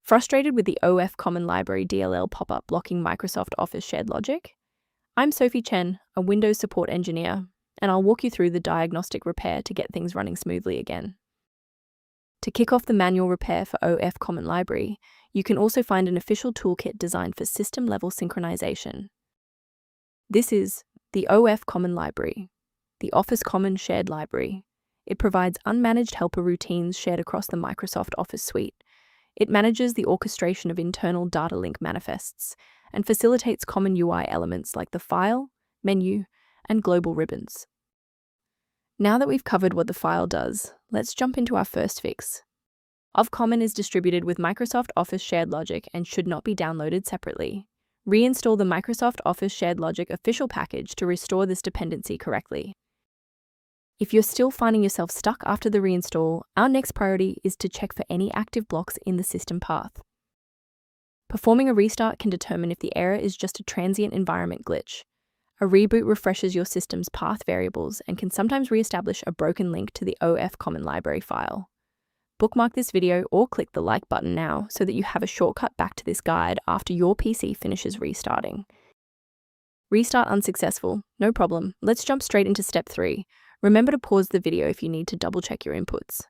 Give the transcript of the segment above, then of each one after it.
Frustrated with the Ofcommon Library DLL pop-up blocking Microsoft Office shared logic? I'm Sophie Chen, a Windows support engineer, and I'll walk you through the diagnostic repair to get things running smoothly again. To kick off the manual repair for Ofcommon Library, you can also find an official toolkit designed for system-level synchronization. This is the Ofcommon Library, the Office Common Shared Library. It provides unmanaged helper routines shared across the Microsoft Office suite. It manages the orchestration of internal data link manifests and facilitates common UI elements like the file, menu, and global ribbons. Now that we've covered what the file does, let's jump into our first fix. Ofcommon is distributed with Microsoft Office Shared Logic and should not be downloaded separately. Reinstall the Microsoft Office Shared Logic official package to restore this dependency correctly. If you're still finding yourself stuck after the reinstall, our next priority is to check for any active blocks in the system path. Performing a restart can determine if the error is just a transient environment glitch. A reboot refreshes your system's path variables and can sometimes re-establish a broken link to the Ofcommon library file. Bookmark this video or click the like button now so that you have a shortcut back to this guide after your PC finishes restarting. Restart unsuccessful, no problem. Let's jump straight into step 3. Remember to pause the video if you need to double-check your inputs.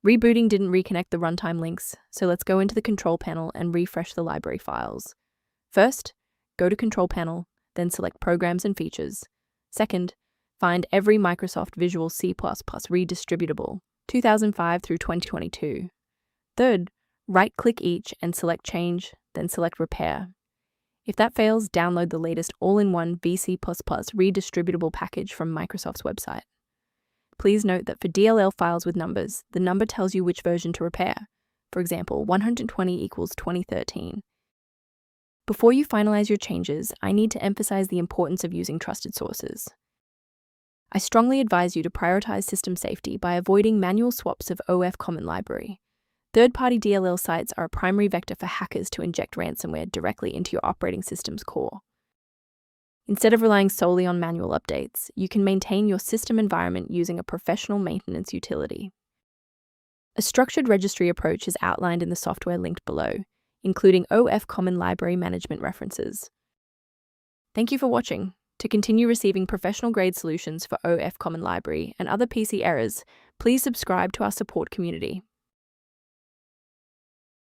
Rebooting didn't reconnect the runtime links, so let's go into the control panel and refresh the library files. First, go to Control Panel, then select Programs and Features. Second, find every Microsoft Visual C++ redistributable, 2005 through 2022. Third, right-click each and select Change, then select Repair. If that fails, download the latest all-in-one VC++ redistributable package from Microsoft's website. Please note that for DLL files with numbers, the number tells you which version to repair. For example, 120 equals 2013. Before you finalize your changes, I need to emphasize the importance of using trusted sources. I strongly advise you to prioritize system safety by avoiding manual swaps of Ofcommon Library. Third-party DLL sites are a primary vector for hackers to inject ransomware directly into your operating system's core. Instead of relying solely on manual updates, you can maintain your system environment using a professional maintenance utility. A structured registry approach is outlined in the software linked below, including Ofcommon Library management references. Thank you for watching. To continue receiving professional-grade solutions for Ofcommon Library and other PC errors, please subscribe to our support community.